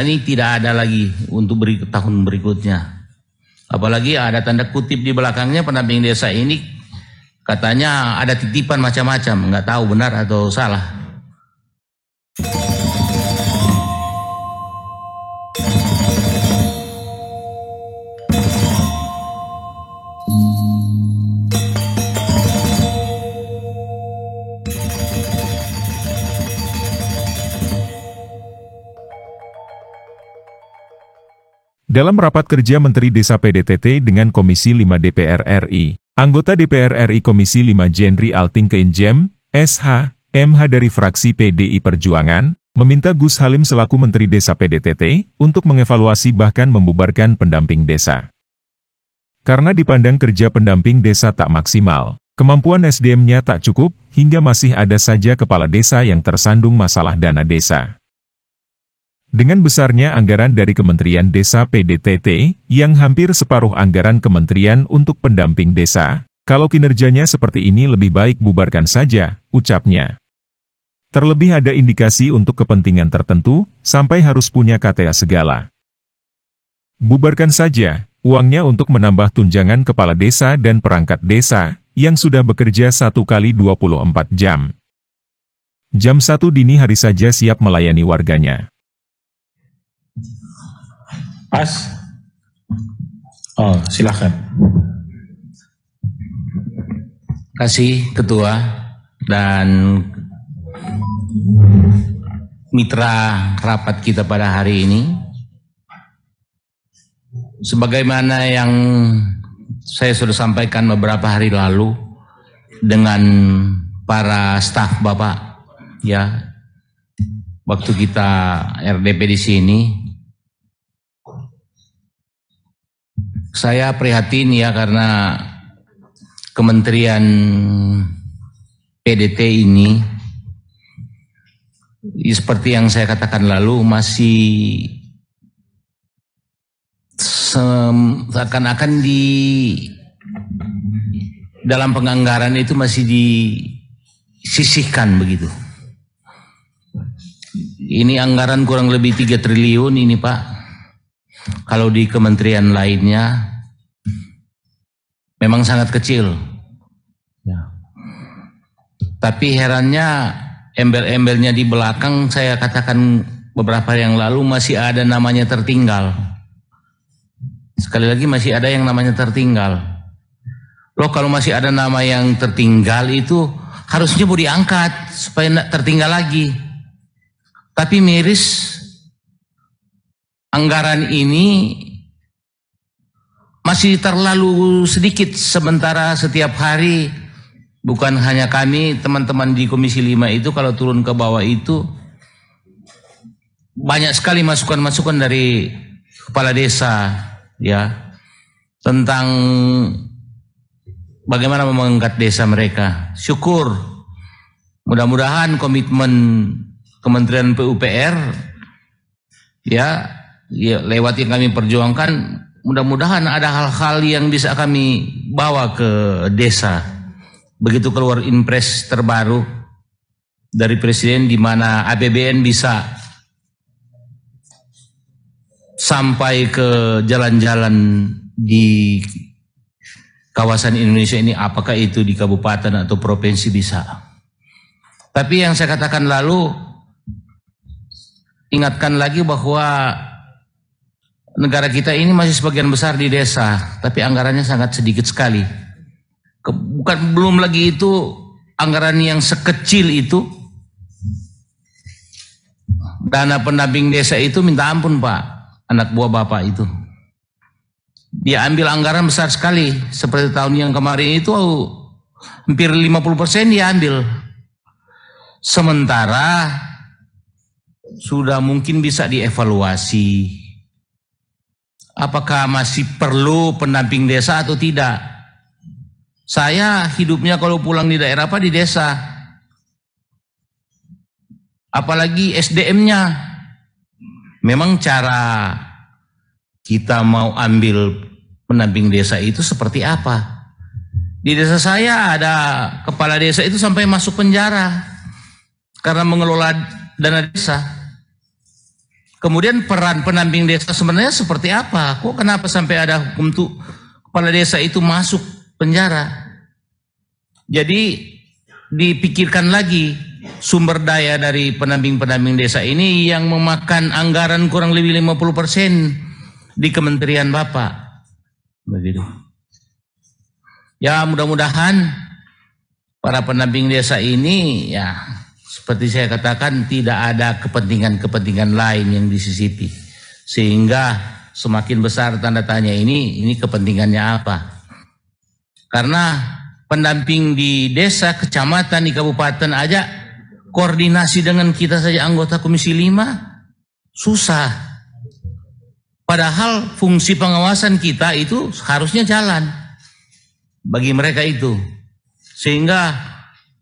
ini tidak ada lagi untuk tahun berikutnya. Apalagi ada tanda kutip di belakangnya, pendamping desa ini katanya ada titipan macam-macam, nggak tahu benar atau salah. Dalam rapat kerja Menteri Desa PDTT dengan Komisi 5 DPR RI, anggota DPR RI Komisi 5 Jenri Alting Keinjem, SH, MH dari fraksi PDI Perjuangan, meminta Gus Halim selaku Menteri Desa PDTT untuk mengevaluasi bahkan membubarkan pendamping desa. Karena dipandang kerja pendamping desa tak maksimal, kemampuan SDM-nya tak cukup, hingga masih ada saja kepala desa yang tersandung masalah dana desa. Dengan besarnya anggaran dari Kementerian Desa PDTT, yang hampir separuh anggaran kementerian untuk pendamping desa, kalau kinerjanya seperti ini lebih baik bubarkan saja, ucapnya. Terlebih ada indikasi untuk kepentingan tertentu, sampai harus punya KTA segala. Bubarkan saja, uangnya untuk menambah tunjangan kepala desa dan perangkat desa, yang sudah bekerja 1 kali 24 jam. Jam 1 dini hari saja siap melayani warganya. Pas. Oh, silakan. Kasih Ketua dan mitra rapat kita pada hari ini. Sebagaimana yang saya sudah sampaikan beberapa hari lalu dengan para staf Bapak, ya, waktu kita RDP di sini, saya prihatin ya karena Kementerian PDT ini seperti yang saya katakan lalu masih seakan-akan di dalam penganggaran itu masih disisihkan begitu. Ini anggaran kurang lebih 3 triliun ini Pak. Kalau di kementerian lainnya memang sangat kecil. Ya. Tapi herannya embel-embelnya di belakang saya katakan beberapa hari yang lalu masih ada namanya tertinggal. Sekali lagi masih ada yang namanya tertinggal. Loh kalau masih ada nama yang tertinggal itu harusnya mau diangkat supaya tidak tertinggal lagi. Tapi miris anggaran ini masih terlalu sedikit, sementara setiap hari bukan hanya kami, teman-teman di Komisi 5 itu kalau turun ke bawah itu banyak sekali masukan-masukan dari kepala desa ya tentang bagaimana mengangkat desa mereka. Syukur, mudah-mudahan komitmen Kementerian PUPR ya lewat yang kami perjuangkan, mudah-mudahan ada hal-hal yang bisa kami bawa ke desa. Begitu keluar impres terbaru dari Presiden di mana APBN bisa sampai ke jalan-jalan di kawasan Indonesia ini, apakah itu di kabupaten atau provinsi bisa. Tapi yang saya katakan lalu, ingatkan lagi bahwa negara kita ini masih sebagian besar di desa, tapi anggarannya sangat sedikit sekali. Belum lagi itu anggaran yang sekecil itu, dana pendamping desa itu minta ampun Pak, anak buah Bapak itu. Dia ambil anggaran besar sekali, seperti tahun yang kemarin itu hampir 50% dia ambil. Sementara sudah mungkin bisa dievaluasi apakah masih perlu pendamping desa atau tidak. Saya hidupnya kalau pulang di daerah di desa, apalagi SDM-nya. Memang cara kita mau ambil pendamping desa itu seperti apa? Di desa saya ada kepala desa itu sampai masuk penjara karena mengelola dana desa. Kemudian peran pendamping desa sebenarnya seperti apa? Kok kenapa sampai ada hukum tuh kepala desa itu masuk penjara? Jadi dipikirkan lagi sumber daya dari pendamping-pendamping desa ini yang memakan anggaran kurang lebih 50% di Kementerian Bapak. Begitu. Ya mudah-mudahan para pendamping desa ini ya seperti saya katakan tidak ada kepentingan-kepentingan lain yang disisipi. Sehingga semakin besar tanda tanya ini kepentingannya apa. Karena pendamping di desa, kecamatan, di kabupaten aja koordinasi dengan kita saja anggota Komisi 5 susah. Padahal fungsi pengawasan kita itu harusnya jalan bagi mereka itu. Sehingga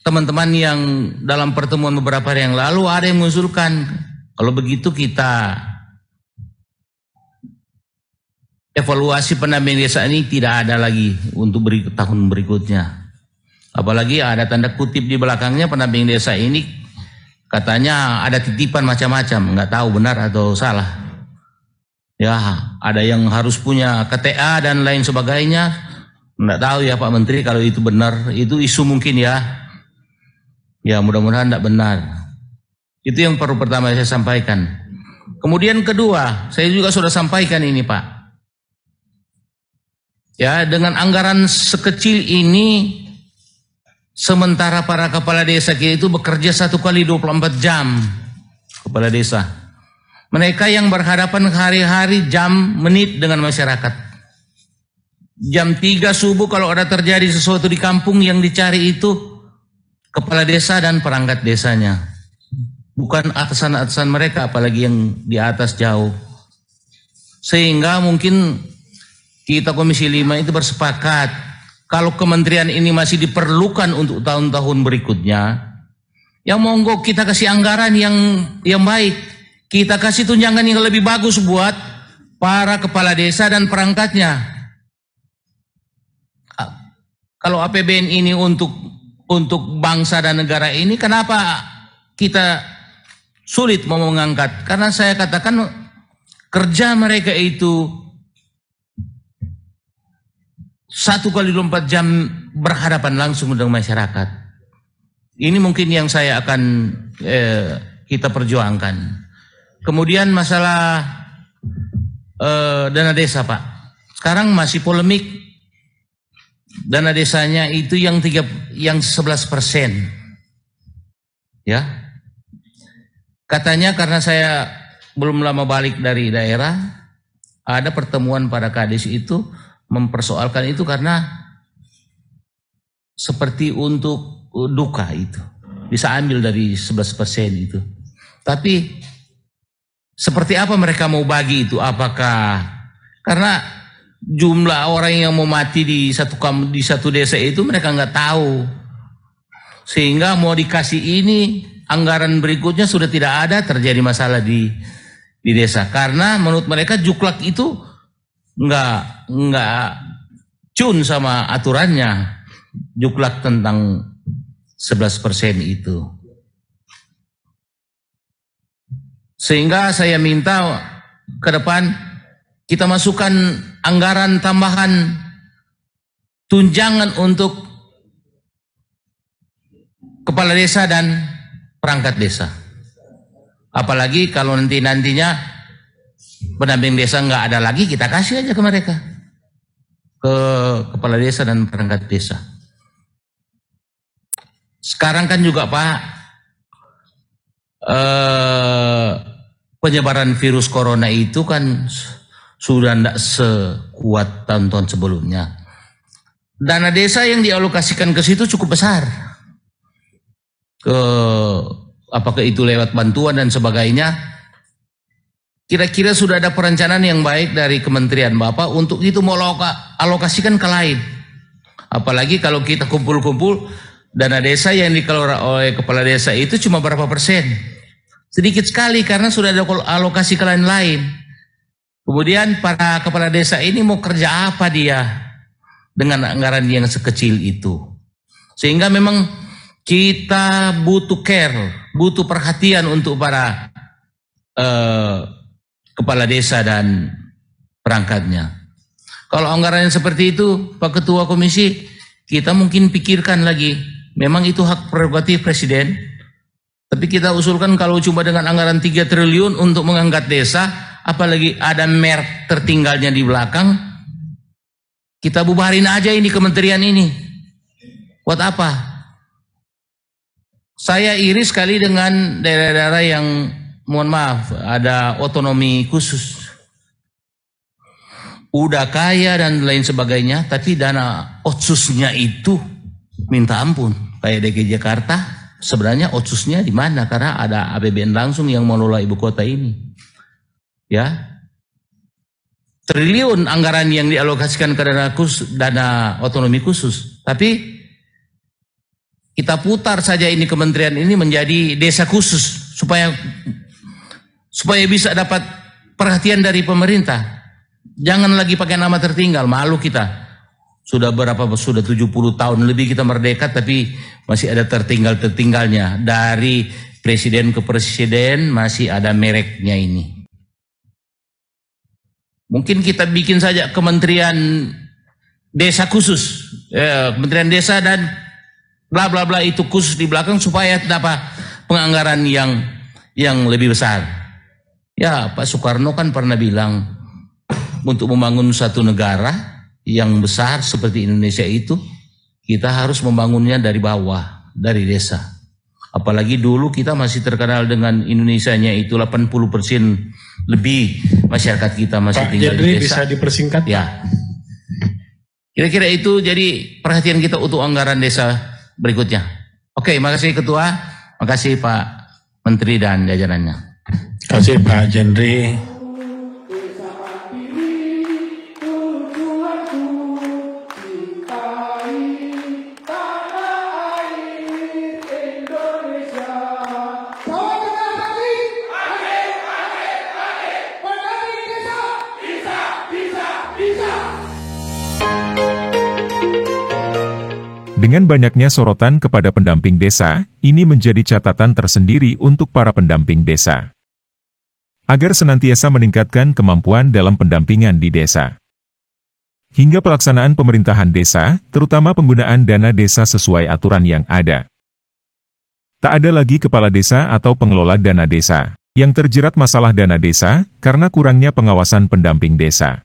teman-teman yang dalam pertemuan beberapa hari yang lalu ada yang mengusulkan kalau begitu kita evaluasi pendamping desa ini tidak ada lagi untuk tahun berikutnya. Apalagi ada tanda kutip di belakangnya pendamping desa ini katanya ada titipan macam-macam, nggak tahu benar atau salah. Ya, ada yang harus punya KTA dan lain sebagainya. Nggak tahu ya Pak Menteri kalau itu benar, itu isu mungkin ya. Ya mudah-mudahan tidak benar. Itu yang pertama saya sampaikan. Kemudian kedua, saya juga sudah sampaikan ini Pak. Ya dengan anggaran sekecil ini, sementara para kepala desa kita itu bekerja 1 kali 24 jam. Kepala desa. Mereka yang berhadapan hari-hari jam menit dengan masyarakat. Jam 3 subuh kalau ada terjadi sesuatu di kampung yang dicari itu kepala desa dan perangkat desanya. Bukan atasan-atasan mereka, apalagi yang di atas jauh. Sehingga mungkin kita Komisi 5 itu bersepakat, kalau kementerian ini masih diperlukan untuk tahun-tahun berikutnya, ya monggo kita kasih anggaran yang baik. Kita kasih tunjangan yang lebih bagus buat para kepala desa dan perangkatnya. Kalau APBN ini untuk bangsa dan negara ini, kenapa kita sulit mau mengangkat? Karena saya katakan kerja mereka itu 1 kali 24 jam berhadapan langsung dengan masyarakat. Ini mungkin yang saya akan kita perjuangkan. Kemudian masalah dana desa Pak. Sekarang masih polemik. Dana desanya itu yang 11%. Ya. Katanya karena saya belum lama balik dari daerah, ada pertemuan para kadis itu mempersoalkan itu karena seperti untuk duka itu. Bisa ambil dari 11% itu. Tapi seperti apa mereka mau bagi itu? Apakah karena jumlah orang yang mau mati di satu desa itu mereka nggak tahu, sehingga mau dikasih ini anggaran berikutnya sudah tidak ada, terjadi masalah di desa karena menurut mereka juklak itu nggak cun sama aturannya, juklak tentang 11% itu. Sehingga saya minta ke depan kita masukkan anggaran tambahan tunjangan untuk kepala desa dan perangkat desa. Apalagi kalau nantinya pendamping desa nggak ada lagi, kita kasih aja ke mereka, ke kepala desa dan perangkat desa. Sekarang kan juga Pak, penyebaran virus corona itu kan sudah tidak sekuat tahun-tahun sebelumnya. Dana desa yang dialokasikan ke situ cukup besar. Apakah itu lewat bantuan dan sebagainya. Kira-kira sudah ada perencanaan yang baik dari Kementerian Bapak untuk itu mau alokasikan ke lain. Apalagi kalau kita kumpul-kumpul, dana desa yang dikelola oleh kepala desa itu cuma berapa persen. Sedikit sekali karena sudah ada alokasi ke lain-lain. Kemudian para kepala desa ini mau kerja apa dia dengan anggaran yang sekecil itu. Sehingga memang kita butuh care, butuh perhatian untuk para kepala desa dan perangkatnya. Kalau anggarannya seperti itu, Pak Ketua Komisi, kita mungkin pikirkan lagi. Memang itu hak prerogatif Presiden, tapi kita usulkan kalau cuma dengan anggaran 3 triliun untuk mengangkat desa, apalagi ada merek tertinggalnya di belakang, kita bubarin aja ini kementerian ini. Buat apa? Saya iri sekali dengan daerah-daerah yang, mohon maaf, ada otonomi khusus. Udah kaya dan lain sebagainya, tapi dana otsusnya itu minta ampun. Kayak DKI Jakarta, sebenarnya otsusnya di mana? Karena ada APBN langsung yang mengelola ibu kota ini. Ya, triliun anggaran yang dialokasikan ke dana otonomi khusus. Tapi kita putar saja ini kementerian ini menjadi desa khusus supaya bisa dapat perhatian dari pemerintah. Jangan lagi pakai nama tertinggal, malu kita. Sudah 70 tahun lebih kita merdeka, tapi masih ada tertinggalnya. Dari presiden ke presiden masih ada mereknya ini. Mungkin kita bikin saja kementerian desa khusus, kementerian desa dan bla bla bla itu khusus di belakang supaya dapat penganggaran yang lebih besar. Ya, Pak Soekarno kan pernah bilang, untuk membangun satu negara yang besar seperti Indonesia itu, kita harus membangunnya dari bawah, dari desa. Apalagi dulu kita masih terkenal dengan Indonesianya itu 80% lebih masyarakat kita masih tinggal di desa. Bisa dipersingkat? Ya. Kira-kira itu jadi perhatian kita untuk anggaran desa berikutnya. Oke, makasih Ketua, makasih Pak Menteri dan jajarannya. Terima kasih Pak Jendri. Dengan banyaknya sorotan kepada pendamping desa, ini menjadi catatan tersendiri untuk para pendamping desa. Agar senantiasa meningkatkan kemampuan dalam pendampingan di desa. Hingga pelaksanaan pemerintahan desa, terutama penggunaan dana desa sesuai aturan yang ada. Tak ada lagi kepala desa atau pengelola dana desa yang terjerat masalah dana desa karena kurangnya pengawasan pendamping desa.